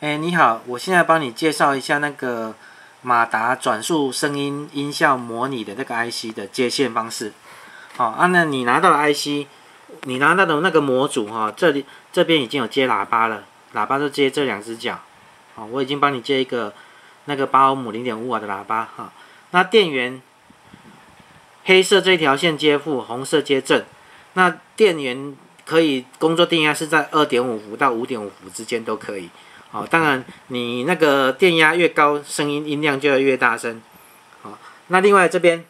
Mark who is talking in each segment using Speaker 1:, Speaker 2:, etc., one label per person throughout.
Speaker 1: 你好，我现在帮你介绍一下那个马达转速声音音效模拟的这个 IC 的接线方式。那你拿到的 IC， 你拿到的那个模组这边已经有接喇叭了，喇叭就接这两只脚。我已经帮你接一个那个8欧姆 0.5 瓦的喇叭。那电源黑色这条线接负，红色接正。那电源可以工作电压是在 2.5 伏到 5.5 伏之间都可以。当然你那个电压越高，声音音量就会越大声。那另外这边，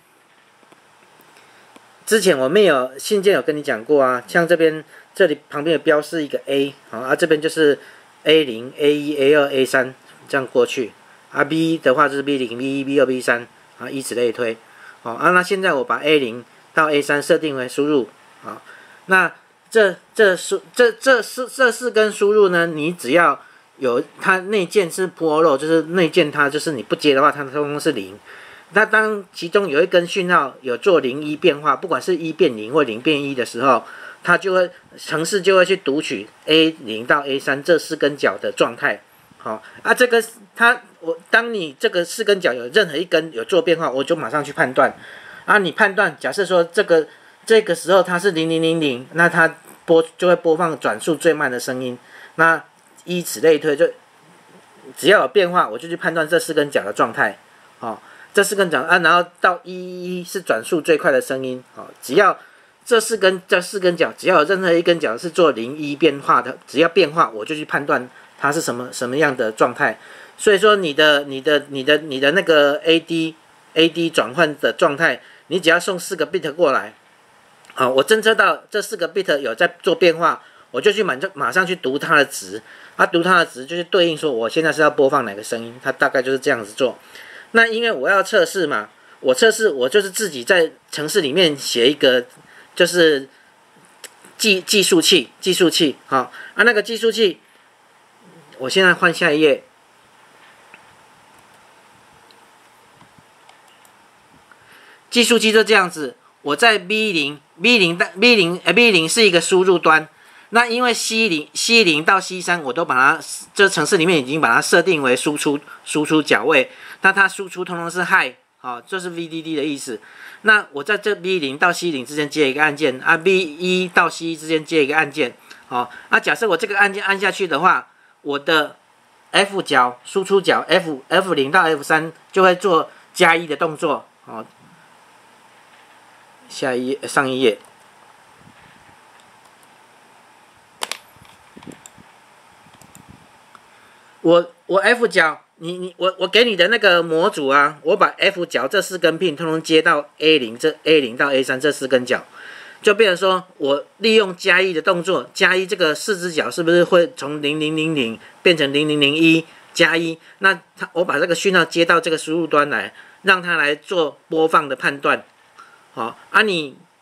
Speaker 1: 之前我们有信件有跟你讲过啊，像这里旁边有标示一个 A， 这边就是 A0、A1、A2、A3 这样过去。B 的话就是 B0、B1、B2、B3 以此类推。那现在我把 A0 到 A3 设定为输入。那这四根输入呢，你只要有它内建是 Pro， 就是内建它就是你不接的话，它通通是0。那当其中有一根讯号有做0、1变化，不管是1变0或0变1的时候，它程式就会去读取 A0 到 A3 这4根角的状态。这个当你这个4根角有任何一根有做变化，我就马上去判断。你判断，假设说这个时候它是0000，那它就会播放转速最慢的声音。那以此类推，就只要有变化，我就去判断这4根角的状态。这4根角然后到111是转速最快的声音。只要这4根角，只要有任何一根角是做0、1变化的，只要变化，我就去判断它是什么样的状态。所以说你的那个 AD 转换的状态，你只要送4个 bit 过来，我侦测到这4个 bit 有在做变化，我就马上去读它的值。读它的值就是对应说我现在是要播放哪个声音，它大概就是这样子做。那因为我要测试嘛，我就是自己在程式里面写一个就是计数器。那个计数器，我现在换下一页。计数器就这样子，我在 B0 是一个输入端。那因为 C0 到 C3 我都把它这程式里面已经把它设定为输出角位，那它输出通通是 high， 这是 VDD 的意思。那我在这 B0 到 C0 之间接一个按键，B1 到 C1 之间接一个按键。假设我这个按键按下去的话，我的 F 角输出角 F0 到 F3 就会做+1的动作。上一页。我 F 角，我给你的那个模组啊，我把 F 角这4根 pin 通通接到 A0 到 A3 这4根角，就变成说我利用+1的动作，+1这个4只角是不是会从0000变成0001+1？那我把这个讯号接到这个输入端来，让它来做播放的判断。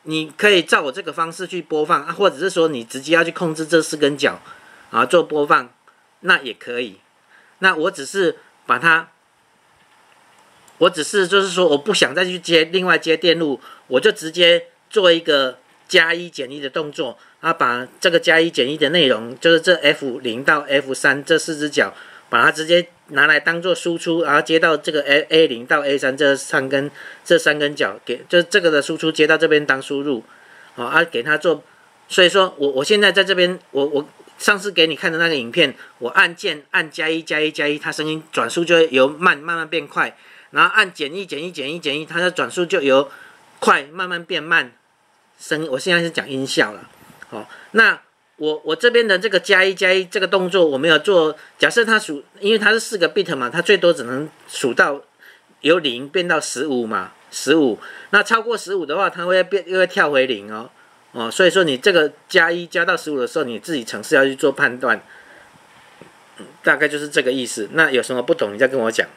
Speaker 1: 你可以照我这个方式去播放或者是说你直接要去控制这4根角做播放，那也可以。那我只是就是说我不想再去另外接电路，我就直接做一个+1减1的动作，把这个+1减1的内容，就是这 F0 到 F3 这4只角，把它直接拿来当做输出，然后接到这个 A0 到 A3 这3根角，就这个的输出接到这边当输入，给它做。所以说我现在在这边，我上次给你看的那个影片，我按键按+1，它声音转速就会由慢慢变快，然后按减1，它的转速就由快慢慢变慢。我现在是讲音效了。那我这边的这个+1这个动作我没有做，假设它因为它是4个 bit 嘛，它最多只能数到由0变到15嘛，15。那超过15的话，它又会跳回0。所以说你这个+1加到15的时候，你自己程式要去做判断，大概就是这个意思。那有什么不懂，你再跟我讲。